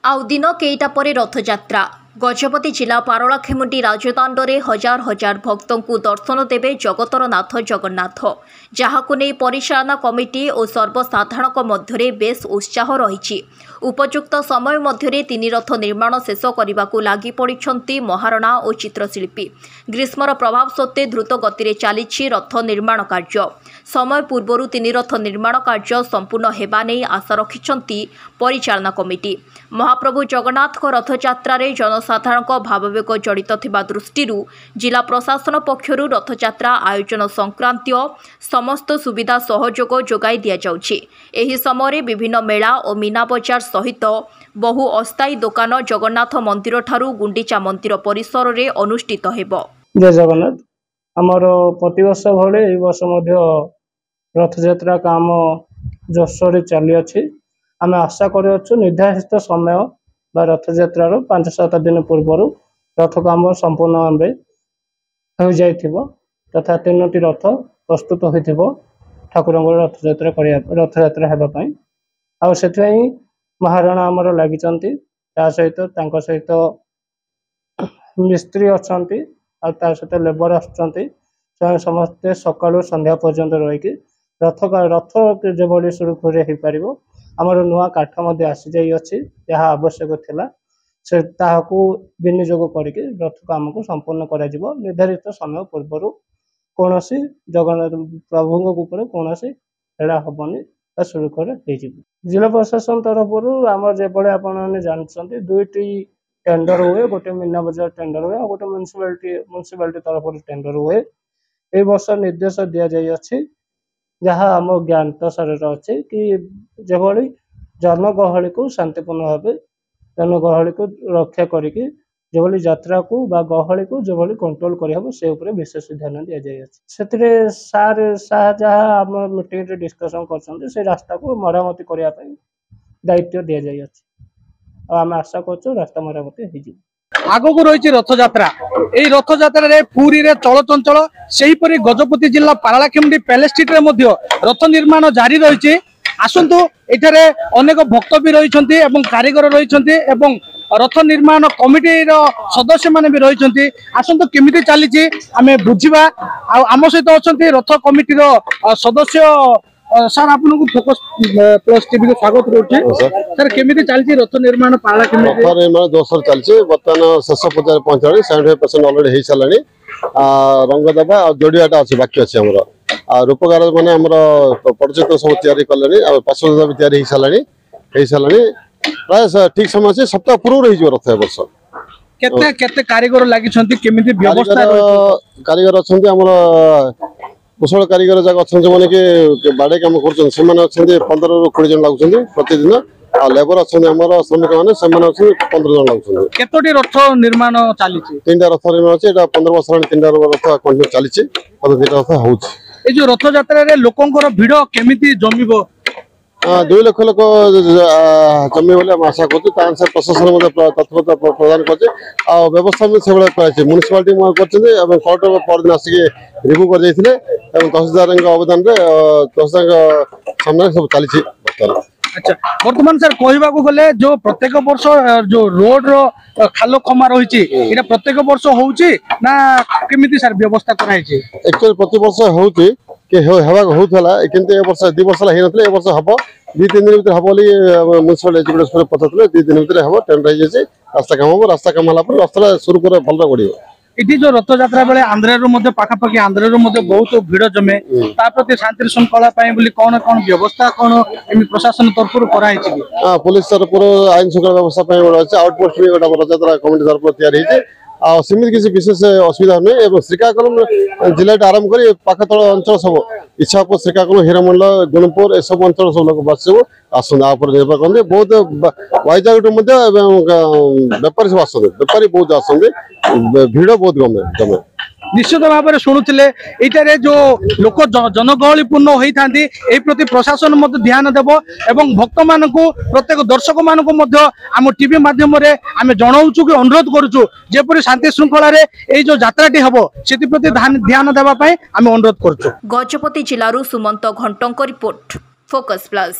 आउ दिन केईटा परे रथयात्रा गजपति जिला पारलाखेमुंडी राजदाण्डे हजार हजार भक्तों को दर्शन देवे जगतर नाथ जगन्नाथ जहाकु नहीं परिचालना कमिटी और सर्वसाधारण मध्य बेस उत्साह रही। उपयुक्त समय मध्य तीन रथ निर्माण शेष करने को लगी पड़ी महारणा और चित्रशिल्पी। ग्रीष्मर प्रभाव सत्वे द्रुत गति चली रथ निर्माण कार्य। समय पूर्व तीन रथ निर्माण कार्य संपूर्ण हेबा नहीं आशा रखिंट परिचालना कमिटी। महाप्रभु जगन्नाथ रथयात्रा जनसाधारण भाववेग जड़ित थिबा दृष्टि जिला प्रशासन पक्षरु रथयात्रा आयोजन संक्रांतीय समस्त सुविधा सहयोग जोगाई दिया जाउछि। एही समय विभिन्न मेला और मीना बजार सहित बहु अस्थायी दुकान जगन्नाथ मंदिर ठारू गुंडीचा मंदिर परिसर रे अनुष्ठित हेबो। जय जगन्नाथ। हमर प्रतिवर्ष भले ए वर्ष मध्य रथयात्रा काम जोशरे चली अछि। आम आशा कर निर्धारित समय बा रथयात्रार 5-7 दिन पूर्व रथ काम संपूर्ण भाव हो जाइथिबो तथा 3टी रथ प्रस्तुत होइथिबो ठाकुर रथयात्रा हेबा पई। आ सेथि महाराणा आमर लागिचंती ता सहित मिस्त्री अछंती आ ता सहित लेबर आछंती समस्त सकाळु संध्या पर्यंत रही रथ जेभली सुरखुरे हो पारिबो आमर नुआ काठ मध्य आसी जाई अछि। जहाँ आवश्यक थिला से ताहाकू विनियोग करके रथ काम को संपूर्ण करा जिवो। निर्धारित समय पूर्व कोनोसी जगन्नाथ प्रभु ऊपर कोनोसी हेला हबनी सुरखुरे हो जिवो। जिला प्रशासन तरफ आमर जेबळे आपण जानछंती 2टी टेंडर हुए। गोटे मीना बजार टेंडर हुए और गोटे म्युनिसिपालिटी तरफ टेंडर हुए। ए वर्ष निर्देश दिया जाई अछि जहाँ आम ज्ञान सर अच्छे कि जेभली जनगहली को शांतिपूर्ण भाव जनगहली को रक्षा करके जेभली यात्रा को बा गहली को जेभली कंट्रोल करहब से ऊपर विशेष ध्यान दिया जाय अछि। सार जहाँ आम मीटिंग रे डिस्कशन करछन्ते से रास्ता को मरामती करिया पई दायित्व दिया जाय अछि। आम आशा करछु रास्ता मरामती हो जिवो। आगक रही रथयात्रा यही रथयात्रा पुरी रे चलचंचल सेहीपरि गजपति जिला पारलाखेमुंडी पैलेस स्ट्रीट रे मध्य रथ निर्माण जारी रही। आसतु एठारे अनेक भक्त भी रही कारीगर रही रथ निर्माण कमिटी सदस्य माने भी रही। आसतु केमिति चली आम बुझा आम सहित अच्छा रथ कमिटी सदस्य सर आपन को फोकस प्लस टीवी को स्वागत रोचे। सर केमिति चलची रथ निर्माण पारलाखेमुंडी रथ निर्माण दोसर चलची वर्तमान शेष पचार पहुंचाणी 75% ऑलरेडी हे सालानी। रंग दबा और जोड़ियाटा अच्छे बाकी अच्छे हमर रूपकार माने हमर परिचित सब तैयारी कलेनी और पार्श्वदा भी तैयारी हे सालानी प्राय ठीक समय से सप्ताह पूर्व रही जो रथ वर्ष। केते केते कारीगर लागि छंती केमिति व्यवस्था कारीगर अछंती हमर कुशल कारीगर जाक अछंती माने के बाडे काम करछन से माने अछंती 15 ରୁ 20 जन लागुछंती प्रतिदिन आ लेबर अछंती हमर श्रमिक माने से माने अछंती 15 जन लागुछंती। केतोटी रथ निर्माण चालीछि? 3टा रथ निर्माण अछि। एटा 15 वर्ष रा 3टा रथ कंटिन्यू चालीछि और 2टा रथ होउछि। ए जो रथ यात्रा रे लोकंकर भीड़ केमिति जमिबो? 2 लाख लोक जमी बोले आशा करछु। ता अनुसार प्रशासन मध्ये तत्परता प्रदान करछे आ व्यवस्था भी सेबळे कराइछे। म्युनिसिपालिटी म करछे एवं कोर्ट पर दिन आसी रिव्यू कर जाइथिले एवं तहसीलदार अवदान रे तहसीलदार सामने सब चालीछि। अच्छा वर्तमान सर कहवा को गले जो प्रत्येक वर्ष जो रोड रो खालो खमा रही एटा प्रत्येक वर्ष होउची ना केमिति सर व्यवस्था कराई छी? एक्चुअली प्रति वर्ष होउची के हेवा होथला किंतु ए वर्ष 2 वर्ष हे नथले ए वर्ष हबो 2-3 दिन भीतर हबो बोली म्युनिसिपल एजुकेशन पछतले 2 दिन भीतर हबो टेंडर हे जे रास्ता काम हबो। रास्ता काम हला पर रास्ता शुरू करे भलरा गडियो। इटी जो रथ यात्रा बेले आंध्र मध्ये पाखापाखि आंध्र मध्ये बहुत भीड़ जमे ता प्रति शांति श्रृंखला पाए बोली कोन कोन व्यवस्था कोन एमि प्रशासन तरफ कराई छी? हां पुलिस तरफ आईन श्रृंखला व्यवस्था पाए अछि। आउटपोस्ट भी गोटा रथ यात्रा कमिटी तरफ तैयारी हे आ सीमित किसी विशेष असुविधा नहीं। एवं श्रीकाकुलम जिला आरंभ कर पाखतल अंचल सब इच्छापुर श्रीकाकुलम हीरामंडल गुणपुर ए सब अंचल सब लोग बस आसन निर्भर करते। बहुत वाइजाग बेपारी सब आसते बेपारी बहुत आसते भीड़ बहुत जमे। निश्चित भाव में शुणुले ये जो लोक जनगहली पूर्ण होता है प्रति प्रशासन ध्यान देव एवं भक्त मान प्रत्येक दर्शक मान आम टीवी माध्यम आम जनाऊँ कि अनुरोध करुचु जेपरी शांति श्रृंखला जो यात्राटी हम से प्रति ध्यान देवाई आम अनुरोध करुचु। गजपति जिलूर सुमंत घंटों रिपोर्ट फोकस प्लस।